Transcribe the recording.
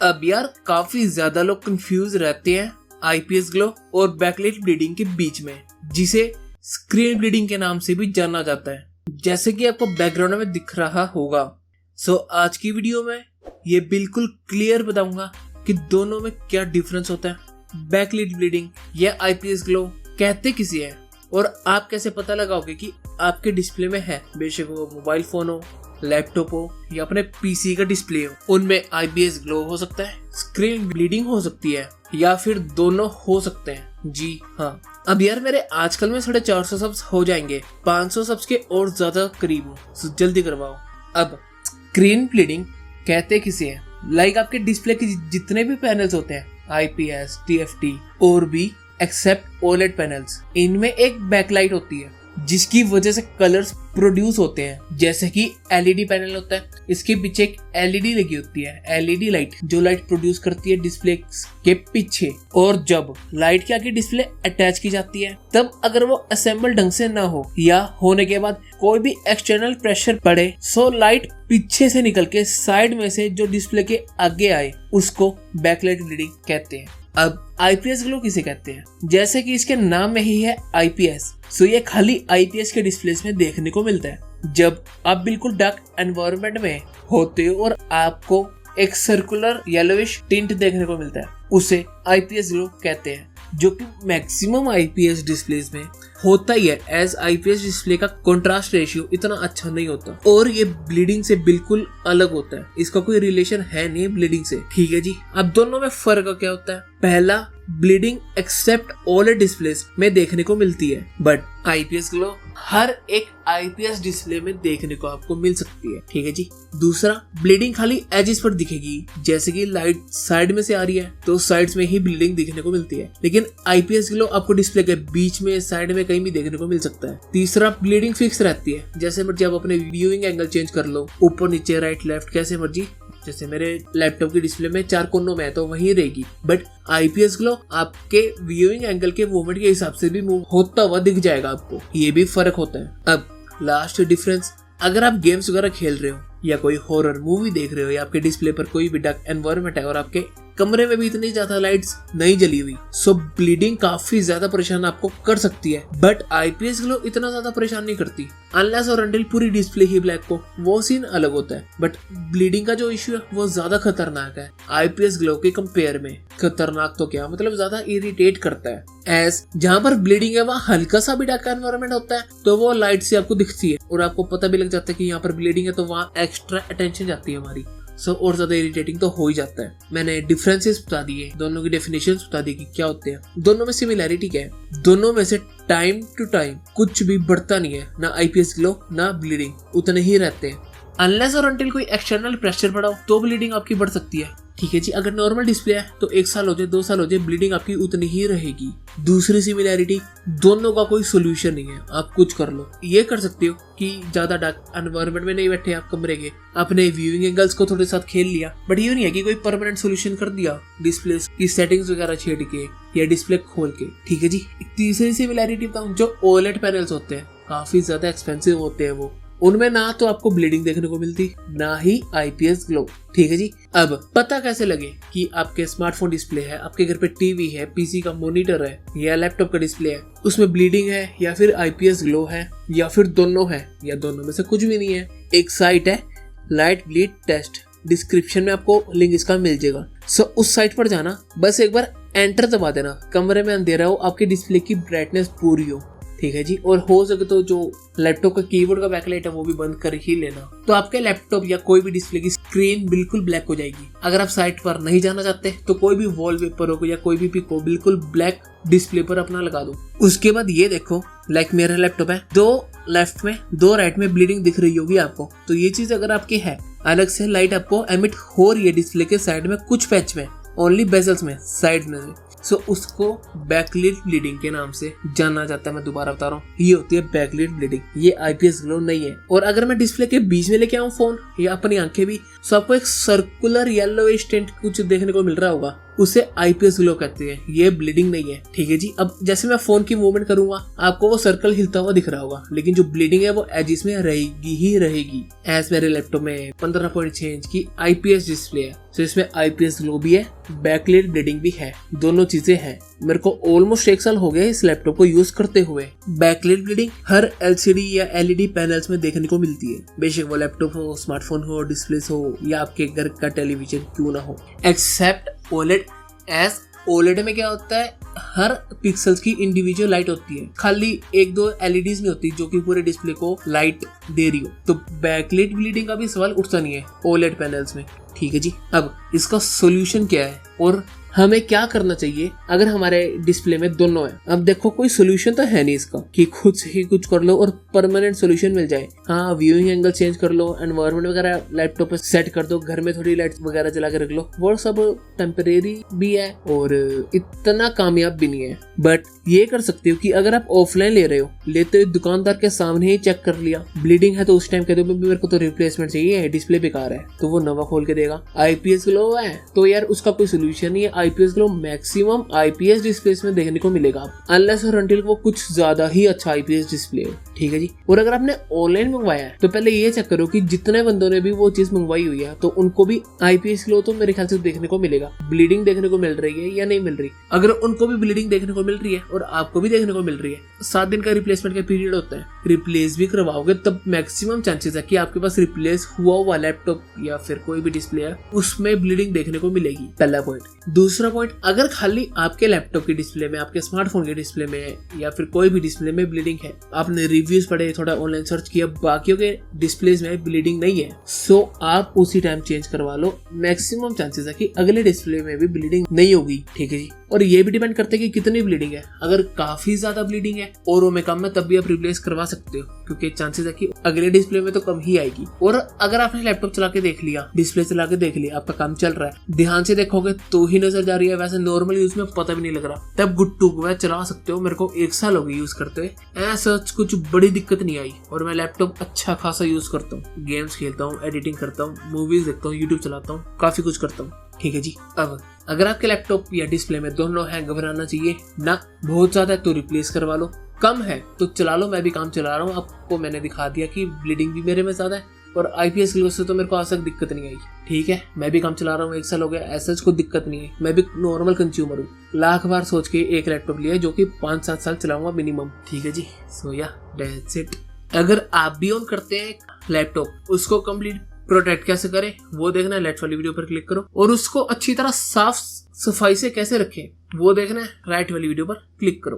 अब यार काफी ज्यादा लोग कंफ्यूज रहते हैं आईपीएस ग्लो और बैकलाइट ब्लीडिंग के बीच में, जिसे स्क्रीन ब्लीडिंग के नाम से भी जाना जाता है, जैसे कि आपको बैकग्राउंड में दिख रहा होगा। सो आज की वीडियो में ये बिल्कुल क्लियर बताऊंगा कि दोनों में क्या डिफरेंस होता है। बैकलाइट ब्लीडिंग या आईपीएस ग्लो कहते किसी है और आप कैसे पता लगाओगे कि आपके डिस्प्ले में है, बेशक वो मोबाइल फोन हो, लैपटॉप हो या अपने पीसी का डिस्प्ले हो। उनमें आईपीएस ग्लो हो सकता है, स्क्रीन ब्लीडिंग हो सकती है या फिर दोनों हो सकते हैं। जी हाँ। अब यार मेरे आजकल में 450 सब्स हो जाएंगे, 500 सब्स के और ज्यादा करीब हो, तो जल्दी करवाओ। अब स्क्रीन ब्लीडिंग कहते किसे है, लाइक आपके डिस्प्ले के जितने भी पैनल्स होते हैं, आईपीएस, टीएफटी और भी एक्सेप्ट ओलेड पैनल्स, इनमें एक बैकलाइट होती है जिसकी वजह से कलर्स प्रोड्यूस होते हैं। जैसे कि एलईडी पैनल होता है, इसके पीछे एक एलईडी लगी होती है, एलईडी लाइट, जो लाइट प्रोड्यूस करती है डिस्प्ले के पीछे। और जब लाइट के आगे डिस्प्ले अटैच की जाती है, तब अगर वो असेंबल ढंग से ना हो या होने के बाद कोई भी एक्सटर्नल प्रेशर पड़े, सो लाइट पीछे से निकल के साइड में से जो डिस्प्ले के आगे आए, उसको बैकलाइट ब्लीडिंग कहते हैं। अब आईपीएस ग्लो किसे कहते हैं, जैसे कि इसके नाम में ही है आईपीएस, सो ये खाली आईपीएस के डिस्प्लेस में देखने को मिलता है। जब आप बिल्कुल डार्क एनवायरनमेंट में होते हो और आपको एक सर्कुलर येलोविश टिंट देखने को मिलता है, उसे आईपीएस ग्लो कहते हैं, जो कि मैक्सिमम आईपीएस डिस्प्लेस में होता ही है। एज आईपीएस डिस्प्ले का कंट्रास्ट रेशियो इतना अच्छा नहीं होता और ये ब्लीडिंग से बिल्कुल अलग होता है, इसका कोई रिलेशन है नहीं ब्लीडिंग से। ठीक है जी। अब दोनों में फर्क क्या होता है। पहला, ब्लीडिंग एक्सेप्ट ओलेड डिस्प्लेस में देखने को मिलती है, बट आईपीएस ग्लो हर एक आईपीएस डिस्प्ले में देखने को आपको मिल सकती है। ठीक है जी। दूसरा, ब्लीडिंग खाली एजेस पर दिखेगी, जैसे कि लाइट साइड में से आ रही है तो साइड्स में ही ब्लीडिंग दिखने को मिलती है, लेकिन आईपीएस ग्लो आपको डिस्प्ले के बीच में, साइड में कहीं भी देखने को मिल सकता है। तीसरा, ब्लीडिंग फिक्स रहती है, जैसे मर्जी आप अपने व्यूइंग एंगल चेंज कर लो, ऊपर नीचे राइट लेफ्ट कैसे मर्जी, जैसे मेरे लैपटॉप की डिस्प्ले में 4 कोनों में है तो वहीं रहेगी। बट आईपीएस ग्लो आपके व्यूइंग एंगल के मूवमेंट के हिसाब से भी मूव होता हुआ दिख जाएगा आपको, ये भी फर्क होता है। अब लास्ट डिफरेंस, अगर आप गेम्स वगैरह खेल रहे हो या कोई हॉरर मूवी देख रहे हो या आपके डिस्प्ले पर कोई भी डार्क एनवायरनमेंट है और आपके कमरे में भी इतनी ज्यादा लाइट्स नहीं जली हुई, सो ब्लीडिंग काफी ज्यादा परेशान आपको कर सकती है। बट आईपीएस ग्लो इतना ज्यादा परेशान नहीं करती, अनलेस और अनटिल पूरी डिस्प्ले ही ब्लैक हो, वो सीन अलग होता है। बट ब्लीडिंग का जो इश्यू है वो ज्यादा खतरनाक है आईपीएस ग्लो के कंपेयर में। खतरनाक तो क्या मतलब, ज्यादा इरिटेट करता है। एज जहाँ पर ब्लीडिंग है वहाँ हल्का सा भी डार्क एनवायरनमेंट होता है तो वो लाइट से आपको दिखती है और आपको पता भी लग जाता है कि यहाँ पर ब्लीडिंग है, तो वहाँ एक्स्ट्रा अटेंशन जाती है हमारी, और ज्यादा इरिटेटिंग तो हो ही जाता है। मैंने डिफरेंसेस बता दिए, दोनों की डेफिनेशंस बता दी कि क्या होते हैं। दोनों में सिमिलैरिटी क्या है, दोनों में से टाइम टू टाइम कुछ भी बढ़ता नहीं है, ना आईपीएस ग्लो ना ब्लीडिंग, उतने ही रहते हैं। अनलेस और अनटिल कोई एक्सटर्नल प्रेशर पड़ा तो ब्लीडिंग आपकी बढ़ सकती है। ठीक है जी। अगर नॉर्मल डिस्प्ले है तो 1 साल हो जाए 2 साल हो जाए, ब्लीडिंग आपकी उतनी ही रहेगी। दूसरी सिमिलैरिटी, दोनों का कोई सोल्यूशन नहीं है, आप कुछ कर लो। ये कर सकते हो कि ज्यादा डार्क एनवायरनमेंट में नहीं बैठे आप कमरे के, अपने व्यूइंग एंगल्स को थोड़े साथ खेल लिया, बट ये नहीं है कि कोई परमानेंट सोल्यूशन कर दिया डिस्प्ले की सेटिंग्स वगैरह छेड़ के या डिस्प्ले खोल के। ठीक है जी। तीसरी सिमिलैरिटी बताऊं, जो ओलेड पैनल्स होते हैं काफी ज्यादा एक्सपेंसिव होते हैं, वो उनमें ना तो आपको ब्लीडिंग देखने को मिलती ना ही आईपीएस ग्लो। ठीक है जी। अब पता कैसे लगे कि आपके स्मार्टफोन डिस्प्ले है, आपके घर पे टीवी है, पीसी का मॉनिटर है या लैपटॉप का डिस्प्ले है, उसमें ब्लीडिंग है या फिर आईपीएस ग्लो है या फिर दोनों है या दोनों में से कुछ भी नहीं है। एक साइट है लाइट ब्लीड टेस्ट, डिस्क्रिप्शन में आपको लिंक इसका मिल जाएगा। सो उस साइट पर जाना, बस एक बार एंटर दबा देना, कमरे में अंधेरा हो, आपकी डिस्प्ले की ब्राइटनेस पूरी हो। ठीक है जी। और हो सके तो जो लैपटॉप का कीबोर्ड का बैकलाइट है वो भी बंद कर ही लेना, तो आपके लैपटॉप या कोई भी डिस्प्ले की स्क्रीन बिल्कुल ब्लैक हो जाएगी। अगर आप साइट पर नहीं जाना चाहते तो कोई भी वॉलपेपर हो या कोई भी पिक हो, बिल्कुल ब्लैक डिस्प्ले पर अपना लगा दो। उसके बाद ये देखो, लाइक मेरा लैपटॉप है, 2 लेफ्ट में 2 राइट में ब्लीडिंग दिख रही होगी आपको, तो ये चीज अगर आपकी है, अलग से लाइट आपको एमिट हो रही है डिस्प्ले के साइड में कुछ पैच में, ओनली बेजल्स में, साइड में, सो उसको बैकलाइट ब्लीडिंग के नाम से जाना जाता है। मैं दोबारा बता रहा हूँ, ये होती है बैकलाइट ब्लीडिंग, ये आईपीएस ग्लो नहीं है। और अगर मैं डिस्प्ले के बीच में लेके आऊँ फोन या अपनी आंखें भी, सो आपको एक सर्कुलर येलोइश टिंट कुछ देखने को मिल रहा होगा, उसे आईपीएस ग्लो कहते हैं, ये ब्लीडिंग नहीं है। ठीक है जी। अब जैसे मैं फोन की मूवमेंट करूंगा आपको वो सर्कल हिलता हुआ दिख रहा होगा, लेकिन जो ब्लीडिंग है वो एजिस में रहेगी ही रहेगी। एज मेरे लैपटॉप में 15.6 इंच की आईपीएस डिस्प्ले है, तो इसमें आईपीएस ग्लो भी है, बैकलाइट ब्लीडिंग भी है, दोनों चीजें हैं। मेरे को ऑलमोस्ट 1 साल हो गया इस लैपटॉप को यूज करते हुए। बैकलाइट ब्लीडिंग हर एलसीडी या एलईडी पैनल्स में देखने को मिलती है, बेशक वो लैपटॉप हो, स्मार्टफोन हो, डिस्प्लेस हो या आपके घर का टेलीविजन क्यों ना हो, एक्सेप्ट ओलेड। एज ओलेड में क्या होता है, हर पिक्सल्स की इंडिविजुअल लाइट होती है, खाली 1-2 एलईडीज में होती है जो कि पूरे डिस्प्ले को लाइट दे रही हो। तो बैकलाइट ब्लीडिंग का भी सवाल उठता नहीं है ओलेड पैनल्स में। ठीक है जी। अब इसका सोल्यूशन क्या है और हमें क्या करना चाहिए अगर हमारे डिस्प्ले में दोनों है। अब देखो कोई सोल्यूशन तो है नहीं इसका कि खुद से ही कुछ कर लो और परमानेंट सोल्यूशन मिल जाए। हाँ, व्यूइंग एंगल चेंज कर लो, एनवायरनमेंट वगैरह लैपटॉप पे सेट कर दो, घर में थोड़ी लाइट वगैरह चला के रख लो, वो सब टेम्परेरी भी है और इतना कामयाब भी नहीं है। बट ये कर सकते हो कि अगर आप ऑफलाइन ले रहे हो, लेते हुए दुकानदार के सामने ही चेक कर लिया, ब्लीडिंग है तो उस टाइम कह दो मेरे को तो रिप्लेसमेंट चाहिए, डिस्प्ले बेकार है, तो वो नवा खोल के देगा। आईपीएस ग्लो है तो यार उसका कोई सोल्यूशन नहीं है। IPS glow maximum IPS displace में देखने को मिलेगा, अनलेस और अनटिल वो कुछ ज्यादा ही अच्छा आईपीएस डिस्प्ले हो। ठीक है जी। और अगर आपने ऑनलाइन मंगवाया है तो पहले ये चेक करो कि जितने बंदों ने भी वो चीज मंगवाई हुई है तो उनको भी आईपीएस ग्लो तो मेरे ख्याल से देखने को मिलेगा। ब्लीडिंग देखने को मिल रही है या नहीं मिल रही। अगर उनको भी ब्लीडिंग देखने को मिल रही है और आपको भी देखने को मिल रही है, 7 दिन का रिप्लेसमेंट का पीरियड होता है, रिप्लेस भी करवाओगे तब मैक्सिमम चांसेस है कि आपके पास रिप्लेस हुआ लैपटॉप या फिर कोई भी डिस्प्ले है उसमें ब्लीडिंग देखने को मिलेगी। पहला पॉइंट। दूसरा पॉइंट, अगर खाली आपके लैपटॉप की डिस्प्ले में, आपके स्मार्टफोन के डिस्प्ले में या फिर कोई भी डिस्प्ले में ब्लीडिंग है, आपने रिव्यूज पढ़े, थोड़ा ऑनलाइन सर्च किया, बाकियों के डिस्प्लेस में ब्लीडिंग नहीं है, सो आप उसी टाइम चेंज करवा लो। मैक्सिमम चांसेस है कि अगले डिस्प्ले में भी ब्लीडिंग नहीं होगी। ठीक है जी। और ये भी डिपेंड करता है कि कितनी ब्लीडिंग है। अगर काफी ज्यादा ब्लीडिंग है और वो में कम है तब भी आप रिप्लेस करवा सकते हो, क्योंकि चांसेस है कि अगले डिस्प्ले में तो कम ही आएगी। और अगर आपने लैपटॉप चला के देख लिया, डिस्प्ले चला के देख लिया, आपका काम चल रहा है, ध्यान से देखोगे तो ही नजर जा रही है, वैसे नॉर्मल यूज में पता भी नहीं लग रहा, तब गुड टू गो चला सकते हो। मेरे को 1 साल हो गई यूज करते हुए, ऐसा कुछ बड़ी दिक्कत नहीं आई और मैं लैपटॉप अच्छा खासा यूज करता हूँ, गेम्स खेलता हूँ, एडिटिंग करता हूँ, मूवीज देखता हूँ, यूट्यूब चलाता हूँ, काफी कुछ करता हूँ। ठीक है जी। अब अगर आपके लैपटॉप या डिस्प्ले में दोनों है, घबराना चाहिए ना। बहुत ज्यादा है तो रिप्लेस करवा लो, कम है तो चला लो। मैं भी काम चला रहा हूँ, आपको मैंने दिखा दिया कि ब्लीडिंग भी मेरे में ज्यादा है और आईपीएस ग्लो से तो मेरे को आज तक दिक्कत नहीं आई। ठीक है, मैं भी काम चला रहा हूँ, 1 साल हो गया, ऐसा कोई दिक्कत नहीं है। मैं भी नॉर्मल कंज्यूमर हूँ, लाख बार सोच के एक लैपटॉप लिया जो कि 5-7 साल चलाऊंगा मिनिमम। ठीक है जी। सो या दैट्स इट। अगर आप भी ऑन करते हैं लैपटॉप, उसको कंप्लीट प्रोटेक्ट कैसे करें वो देखना है, लेट्स वाली वीडियो पर क्लिक करो। और उसको अच्छी तरह साफ सफाई से कैसे रखें वो देखना है, राइट वाली वीडियो पर क्लिक करो।